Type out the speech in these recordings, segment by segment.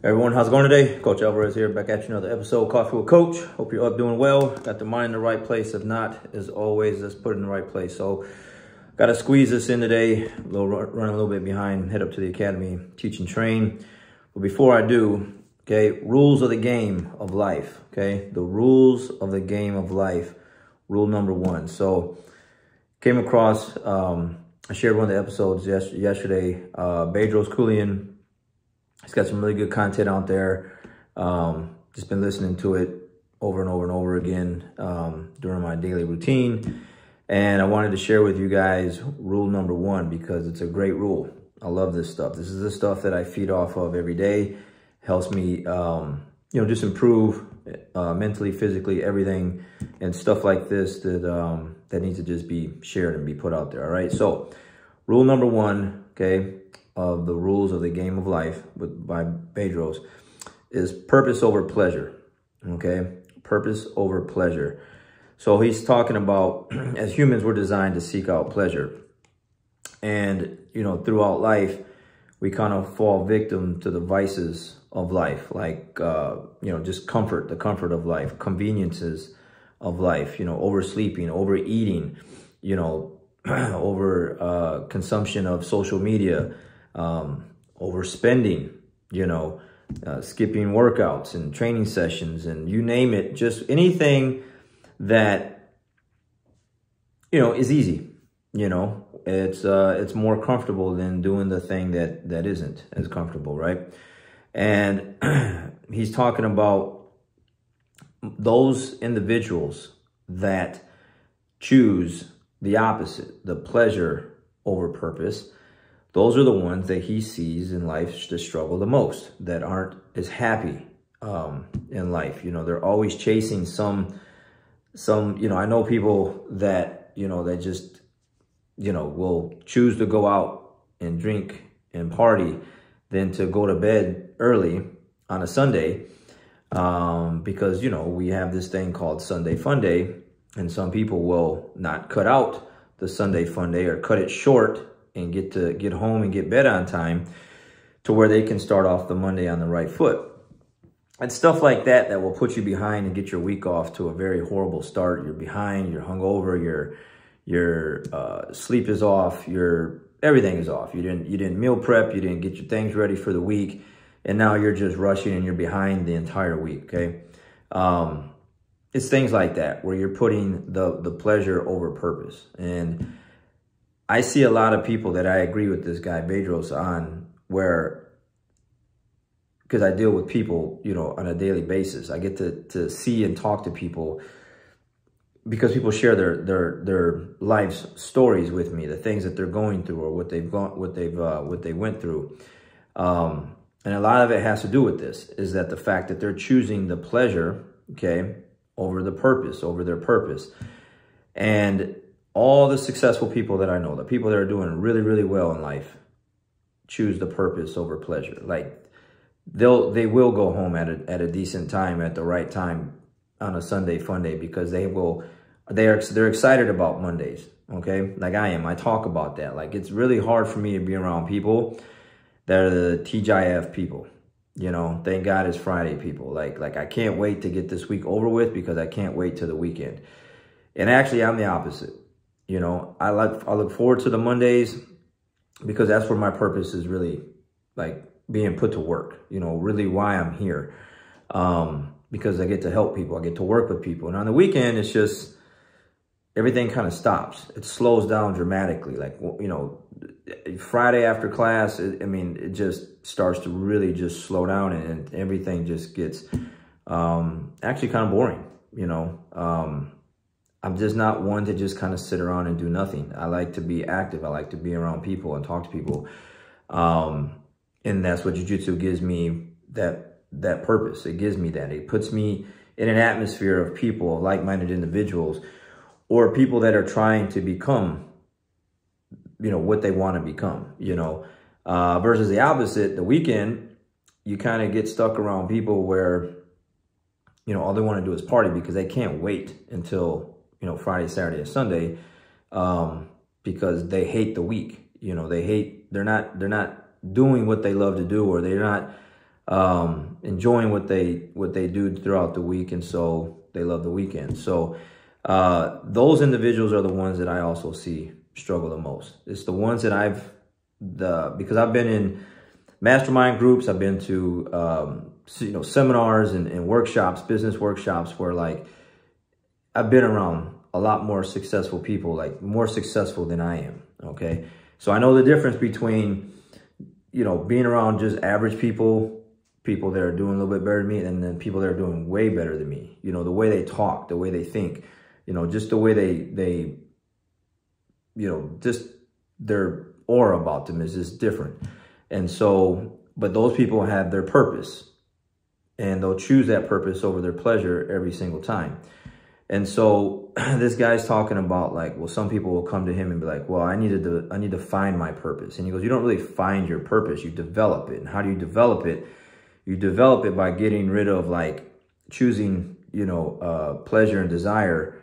Everyone, how's it going today? Coach Alvarez here, back at you another episode, Coffee with Coach. Hope you're up doing well. Got the mind in the right place. If not, as always, let's put it in the right place. So, got to squeeze this in today. Running a little bit behind. Head up to the academy, teach and train. But before I do, okay, rules of the game of life. Okay, the rules of the game of life. Rule number one. So, came across. I shared one of the episodes yesterday. Bedros Keuilian. He's got some really good content out there. Just been listening to it over and over and over again during my daily routine. And I wanted to share with you guys rule number one because it's a great rule. I love this stuff. This is the stuff that I feed off of every day. Helps me, just improve mentally, physically, everything, and stuff like this that needs to just be shared and be put out there. All right. So, rule number one, okay, of the rules of the game of life by Bedros is purpose over pleasure. Okay, purpose over pleasure. So he's talking about as humans, we're designed to seek out pleasure, and throughout life, we kind of fall victim to the vices of life, like just the comfort of life, conveniences of life. Oversleeping, overeating, over consumption of social media. Overspending, skipping workouts and training sessions and you name it, just anything that, is easy, it's more comfortable than doing the thing that isn't as comfortable. Right. And he's talking about those individuals that choose the opposite, the pleasure over purpose. Those are the ones that he sees in life to struggle the most, that aren't as happy in life. They're always chasing some, I know people that, they just, will choose to go out and drink and party than to go to bed early on a Sunday because, we have this thing called Sunday Fun Day, and some people will not cut out the Sunday Fun Day or cut it short and get home and get bed on time to where they can start off the Monday on the right foot. And stuff like that will put you behind and get your week off to a very horrible start. You're behind, you're hungover, your sleep is off, everything is off. You didn't meal prep, you didn't get your things ready for the week, and now you're just rushing and you're behind the entire week, okay? It's things like that where you're putting the pleasure over purpose. And I see a lot of people that I agree with this guy Bedros on, because I deal with people, on a daily basis. I get to see and talk to people because people share their life's stories with me, the things that they're going through or what they went through. And a lot of it has to do with this, is that the fact that they're choosing the pleasure, okay, over the purpose, over their purpose. And all the successful people that I know, the people that are doing really, really well in life, choose the purpose over pleasure. Like they will go home at a decent time, at the right time on a Sunday Fun Day, because they're excited about Mondays. Okay, like I am. I talk about that. Like it's really hard for me to be around people that are the TGIF people. Thank God it's Friday people. Like I can't wait to get this week over with because I can't wait till the weekend. And actually, I'm the opposite. I look forward to the Mondays because that's where my purpose is really like being put to work, really why I'm here. Because I get to help people. I get to work with people. And on the weekend, it's just everything kind of stops. It slows down dramatically. Like, Friday after class, it just starts to really just slow down and everything just gets actually kind of boring, I'm just not one to just kind of sit around and do nothing. I like to be active. I like to be around people and talk to people. And that's what jiu-jitsu gives me, that purpose. It gives me that. It puts me in an atmosphere of people, of like-minded individuals, or people that are trying to become, what they want to become, versus the opposite. The weekend, you kind of get stuck around people where, all they want to do is party because they can't wait until Friday, Saturday, and Sunday, because they hate the week. They're not doing what they love to do, or they're not enjoying what they do throughout the week, and so they love the weekend. So those individuals are the ones that I also see struggle the most. It's the ones that because I've been in mastermind groups, I've been to seminars and workshops, business workshops, where like I've been around a lot more successful people, like more successful than I am. Okay, so I know the difference between being around just average people that are doing a little bit better than me, and then people that are doing way better than me. The way they talk, the way they think, just the way they just their aura about them is just different. And so, but those people have their purpose, and they'll choose that purpose over their pleasure every single time. And so this guy's talking about like, well, some people will come to him and be like, well, I need to find my purpose. And he goes, you don't really find your purpose, you develop it. And how do you develop it? You develop it by getting rid of like choosing, pleasure and desire.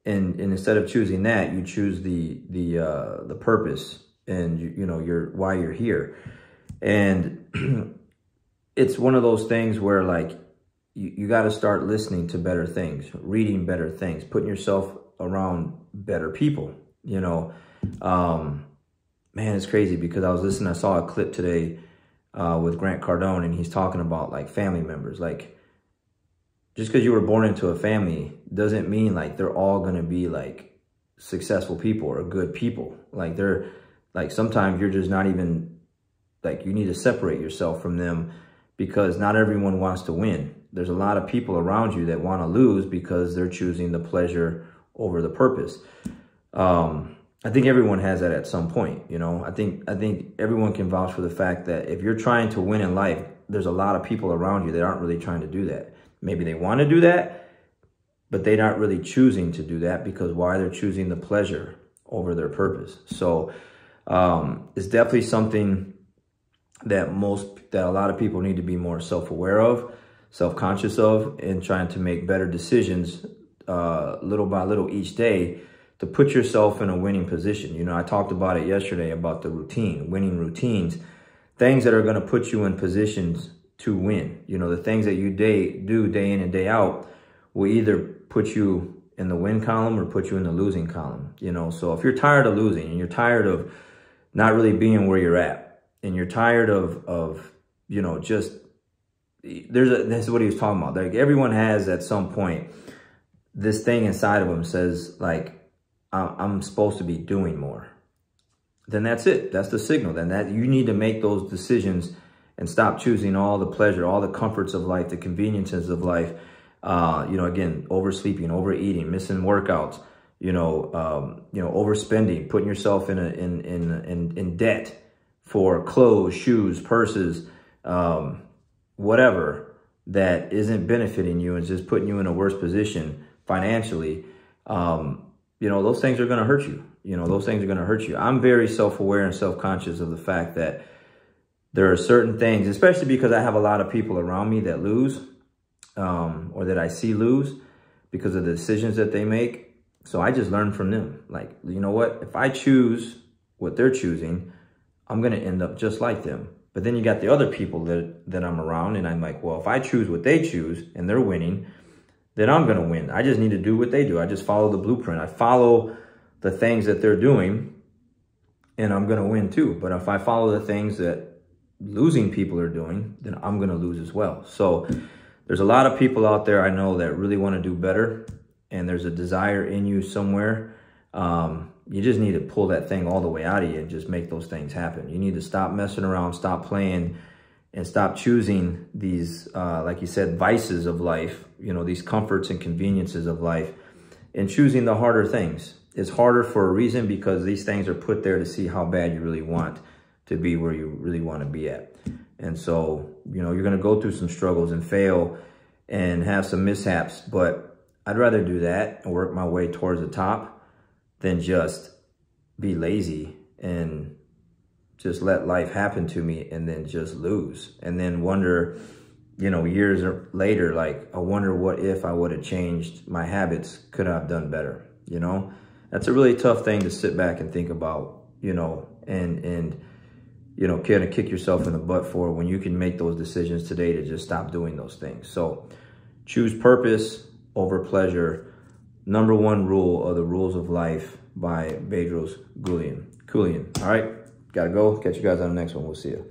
And instead of choosing that, you choose the purpose and why you're here. And it's one of those things where like you got to start listening to better things, reading better things, putting yourself around better people. Man, it's crazy because I saw a clip today with Grant Cardone, and he's talking about like family members. Like, just because you were born into a family doesn't mean like they're all going to be like successful people or good people. Like sometimes you're just not even like, you need to separate yourself from them, because not everyone wants to win. There's a lot of people around you that want to lose because they're choosing the pleasure over the purpose. I think everyone has that at some point. I think everyone can vouch for the fact that if you're trying to win in life, there's a lot of people around you that aren't really trying to do that. Maybe they want to do that, but they're not really choosing to do that, because why? They're choosing the pleasure over their purpose. So it's definitely something that a lot of people need to be more self-aware of, self-conscious of, and trying to make better decisions little by little each day to put yourself in a winning position. I talked about it yesterday about the winning routines, things that are going to put you in positions to win. The things that you do day in and day out will either put you in the win column or put you in the losing column. So if you're tired of losing, and you're tired of not really being where you're at, and you're tired of just, this is what he was talking about. Like, everyone has at some point this thing inside of them says like, I'm supposed to be doing more. Then that's it. That's the signal. Then that you need to make those decisions and stop choosing all the pleasure, all the comforts of life, the conveniences of life. Again, oversleeping, overeating, missing workouts, overspending, putting yourself in debt for clothes, shoes, purses, whatever that isn't benefiting you and just putting you in a worse position financially. Those things are going to hurt you. Those things are going to hurt you. I'm very self-aware and self-conscious of the fact that there are certain things, especially because I have a lot of people around me that lose, or that I see lose because of the decisions that they make. So I just learn from them. Like, you know what? If I choose what they're choosing, I'm going to end up just like them. But then you got the other people that I'm around, and I'm like, well, if I choose what they choose and they're winning, then I'm going to win. I just need to do what they do. I just follow the blueprint. I follow the things that they're doing, and I'm going to win too. But if I follow the things that losing people are doing, then I'm going to lose as well. So there's a lot of people out there I know that really want to do better, and there's a desire in you somewhere. You just need to pull that thing all the way out of you and just make those things happen. You need to stop messing around, stop playing, and stop choosing these, like you said, vices of life, these comforts and conveniences of life, and choosing the harder things. It's harder for a reason, because these things are put there to see how bad you really want to be where you really want to be at. And so, you're going to go through some struggles and fail and have some mishaps, but I'd rather do that and work my way towards the top than just be lazy and just let life happen to me and then just lose. And then wonder, years later, like, I wonder what if I would have changed my habits, could I have done better? That's a really tough thing to sit back and think about, and you know, kind of kick yourself in the butt for when you can make those decisions today to just stop doing those things. So choose purpose over pleasure. Number one rule of the rules of life by Bedros Keuilian. All right, gotta go. Catch you guys on the next one. We'll see you.